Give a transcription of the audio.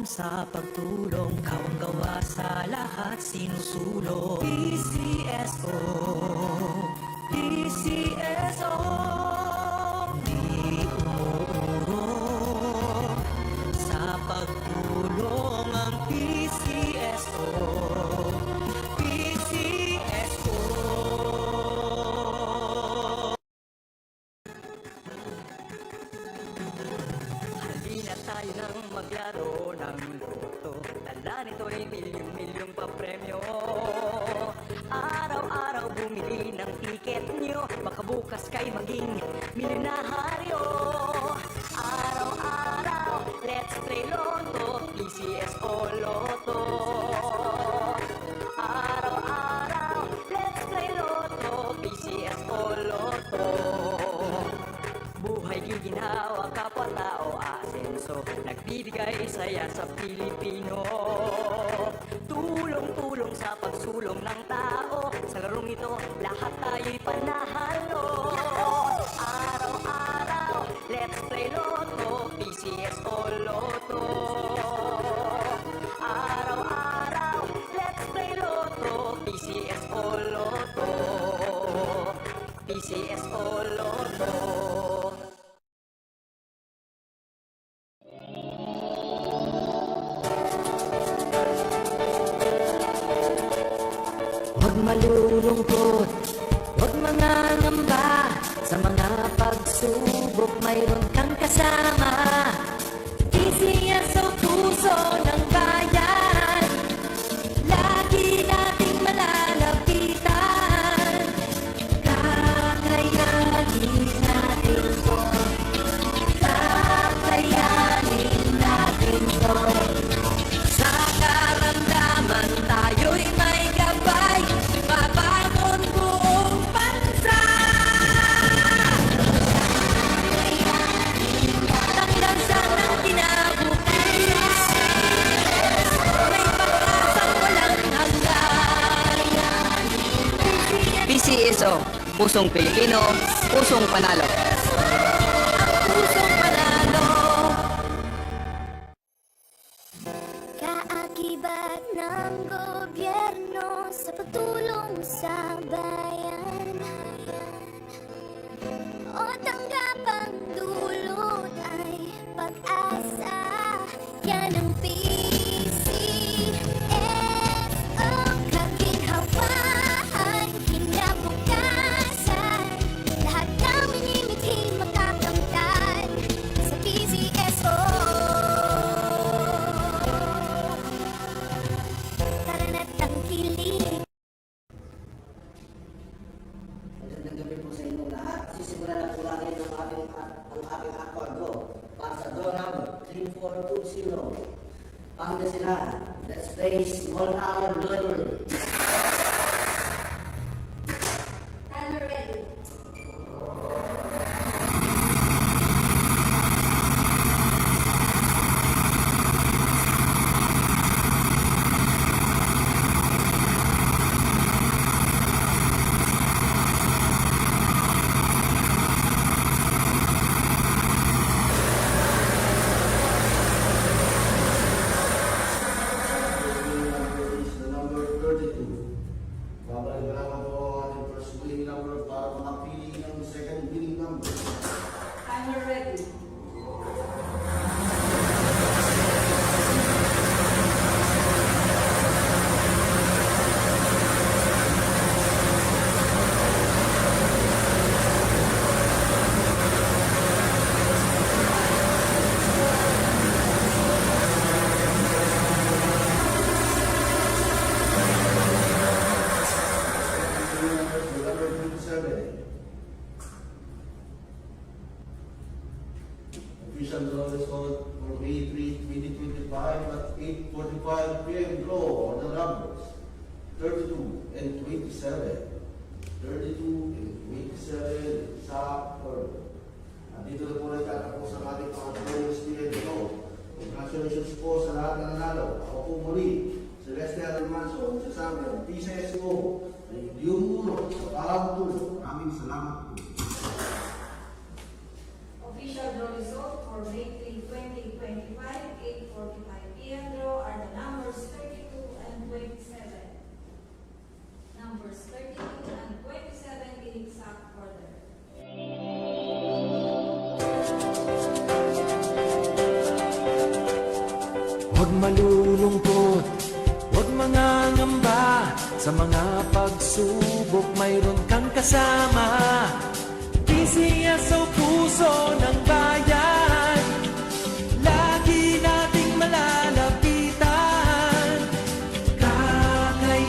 tulong sa pagtulong, kawang gawa sa lahat sinusulong. PCSO, PCSO, di umuurong sa pagtulong ang PCSO, PCSO. Halina tayo nang maglaro ng loto, dala nito'y milyong-milyong papremyo. Araw-araw bumili ng tiket nyo, baka bukas kay maging milyonaryo. Araw-araw, let's play Lotto, PCSO Lotto. Araw-araw, let's play Lotto, PCSO Lotto. Buhay giginawa, kapwa-tao asenso, nagbibigay saya sa Pilipino. Tulong-tulong sa pagsulong ng tao, sa larong ito lahat tayo'y panahalo. Araw-araw, let's play Lotto, PCSO Lotto. Araw-araw, let's play Lotto, PCSO Lotto. PCSO Lotto. Huwag malulungkot, huwag mangangamba, sa mga pagsubok mayroon kang kasama. PCSO puso ng bayan, lagi nating malalapitan. Kakayanin natin to, kakayanin natin to. Sa karamdaman tayo'y may gabay, babangon buong bansa. Tanglansan ng kinabukas, may pag-asang walang hanggan. PCSO, pusong Pilipino, pusong panalo. Pusong panalo. Kaakibat ng gobyerno sa pagtulong sa bayan, o tanggapang dulot ay pag-asa. Yan ang PCSO, kaginhawaan, kinabukasan. Lahat ng minimiting makakamtan sa PCSO. Tara na't tangkilikin. Magandang gabi po sa inyo lahat. Sisimulan na po natin ang aking akorde para sa door number 3420. Pangasinan, let's play Small Hour Lottery. Timer ready. Number 32. Babalik na naman po ang ating first winning number para makapili ng second winning number. Timer ready. Number 27. Official draw result for May 3, 2025 at 8:45 p.m. Draw on the numbers 32 and 27. 32 and 27 sa order. Nandito na po nagtatapos ang ating pang-bonus period ito. Congratulations po sa lahat na nanalo. Ako po muli, Celeste Almanso, sasabi ng PCSO, yung ulo sa pagtulong. Maraming salamat po. Official draw result for May 3, 2025, 8:45 p.m. Huwag malulungkot, huwag mangangamba. Sa mga pagsubok mayroon kang kasama. PCSO, puso ng bayan, lagi nating malalapitan. Kakayanin